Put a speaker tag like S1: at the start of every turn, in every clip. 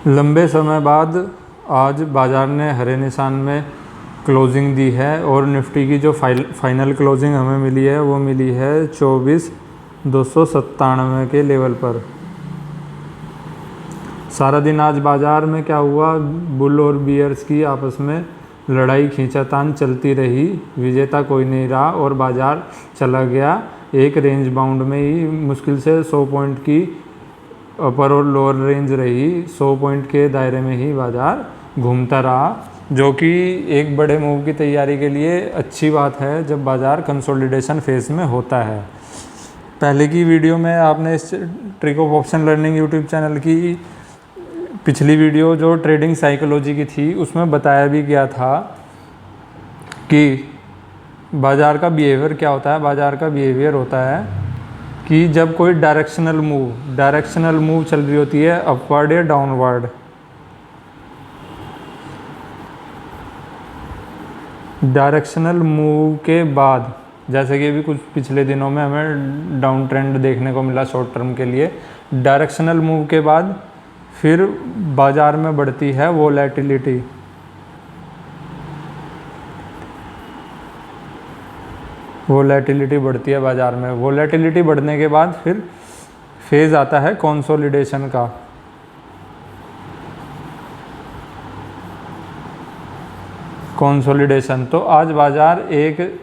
S1: लंबे समय बाद आज बाज़ार ने हरे निशान में क्लोजिंग दी है और निफ्टी की जो फाइनल क्लोजिंग हमें मिली है वो मिली है 24,297 के लेवल पर। सारा दिन आज बाज़ार में क्या हुआ, बुल और बियर्स की आपस में लड़ाई खींचातान चलती रही, विजेता कोई नहीं रहा और बाज़ार चला गया एक रेंज बाउंड में ही। मुश्किल से 100 पॉइंट की अपर और लोअर रेंज रही, 100 पॉइंट के दायरे में ही बाज़ार घूमता रहा, जो कि एक बड़े मूव की तैयारी के लिए अच्छी बात है जब बाज़ार कंसोलिडेशन फेज में होता है। पहले की वीडियो में आपने इस trick of option learning YouTube channel की पिछली वीडियो जो ट्रेडिंग साइकोलॉजी की थी उसमें बताया भी गया था कि बाज़ार का बिहेवियर क्या होता है। बाज़ार का बिहेवियर होता है कि जब कोई डायरेक्शनल मूव चल रही होती है अपवर्ड या डाउनवर्ड, डायरेक्शनल मूव के बाद, जैसे कि अभी कुछ पिछले दिनों में हमें डाउन ट्रेंड देखने को मिला शॉर्ट टर्म के लिए, डायरेक्शनल मूव के बाद फिर बाज़ार में बढ़ती है वोलेटिलिटी। वोलेटिलिटी बढ़ती है बाज़ार में। वोलेटिलिटी बढ़ने के बाद फिर फेज़ आता है कंसोलिडेशन का। कंसोलिडेशन, तो आज बाज़ार एक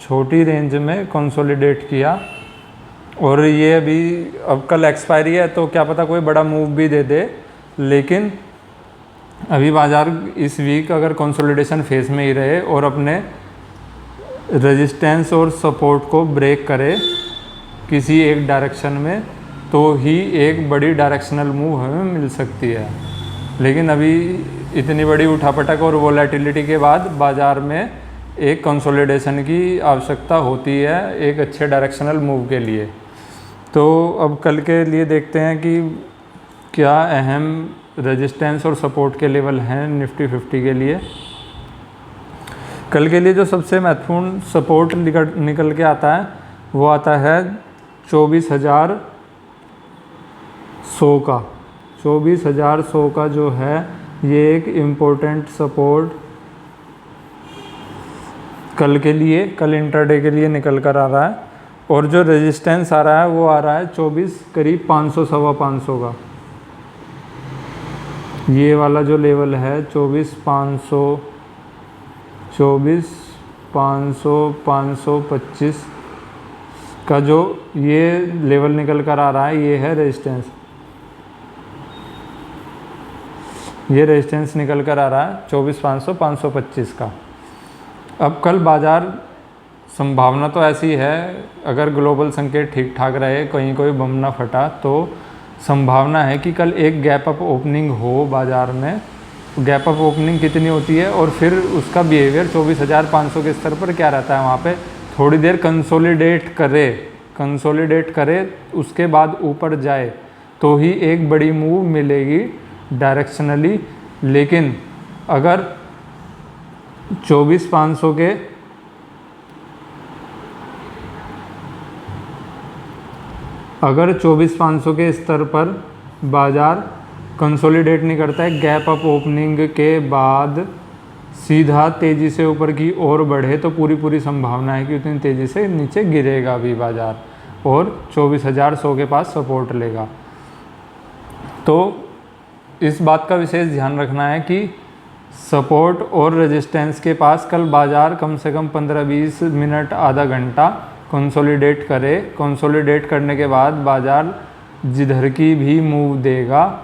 S1: छोटी रेंज में कंसोलिडेट किया और ये अभी अब कल एक्सपायरी है तो क्या पता कोई बड़ा मूव भी दे दे, लेकिन अभी बाज़ार इस वीक अगर कंसोलिडेशन फेज़ में ही रहे और अपने रेजिस्टेंस और सपोर्ट को ब्रेक करे किसी एक डायरेक्शन में, तो ही एक बड़ी डायरेक्शनल मूव हमें मिल सकती है। लेकिन अभी इतनी बड़ी उठापटक और वोलेटिलिटी के बाद बाज़ार में एक कंसोलिडेशन की आवश्यकता होती है एक अच्छे डायरेक्शनल मूव के लिए। तो अब कल के लिए देखते हैं कि क्या अहम रेजिस्टेंस और सपोर्ट के लेवल हैं निफ्टी 50 के लिए। कल के लिए जो सबसे महत्वपूर्ण सपोर्ट निकल के आता है वो आता है 24,100 का। 24,100 का जो है ये एक इम्पोर्टेंट सपोर्ट कल के लिए, कल इंट्राडे के लिए निकल कर आ रहा है। और जो रेजिस्टेंस आ रहा है वो आ रहा है 24 करीब 500 सवा 500 का। ये वाला जो लेवल है 24,500, 525 का जो ये लेवल निकल कर आ रहा है ये है रेजिस्टेंस। ये रेजिस्टेंस निकल कर आ रहा है 24,500, 525 का। अब कल बाज़ार संभावना तो ऐसी है, अगर ग्लोबल संकेत ठीक ठाक रहे, कहीं कोई बम ना फटा, तो संभावना है कि कल एक गैप अप ओपनिंग हो बाज़ार में। गैप अप ओपनिंग कितनी होती है और फिर उसका बिहेवियर 24,500 के स्तर पर क्या रहता है, वहाँ पे थोड़ी देर कंसोलिडेट करे उसके बाद ऊपर जाए तो ही एक बड़ी मूव मिलेगी डायरेक्शनली। लेकिन अगर 24,500 के स्तर पर बाज़ार कंसोलिडेट नहीं करता है, गैप अप ओपनिंग के बाद सीधा तेज़ी से ऊपर की ओर बढ़े, तो पूरी संभावना है कि उतनी तेज़ी से नीचे गिरेगा भी बाज़ार और 24,100 के पास सपोर्ट लेगा। तो इस बात का विशेष ध्यान रखना है कि सपोर्ट और रेजिस्टेंस के पास कल बाज़ार कम से कम 15-20 मिनट, आधा घंटा कंसोलिडेट करे। कंसोलिडेट करने के बाद बाज़ार जिधर की भी मूव देगा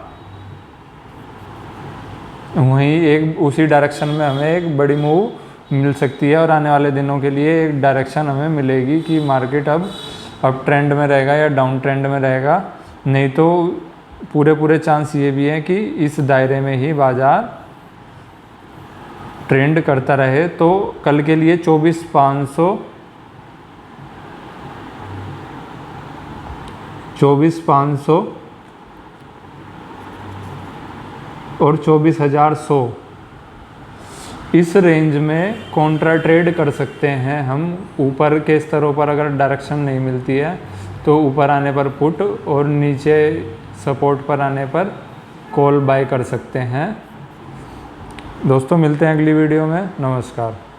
S1: वहीं एक उसी डायरेक्शन में हमें एक बड़ी मूव मिल सकती है और आने वाले दिनों के लिए एक डायरेक्शन हमें मिलेगी कि मार्केट अब ट्रेंड में रहेगा या डाउन ट्रेंड में रहेगा। नहीं तो पूरे चांस ये भी है कि इस दायरे में ही बाज़ार ट्रेंड करता रहे। तो कल के लिए 24,500 और 24,100 इस रेंज में कॉन्ट्रा ट्रेड कर सकते हैं हम। ऊपर के स्तरों पर अगर डायरेक्शन नहीं मिलती है तो ऊपर आने पर पुट और नीचे सपोर्ट पर आने पर कॉल बाय कर सकते हैं। दोस्तों मिलते हैं अगली वीडियो में। नमस्कार।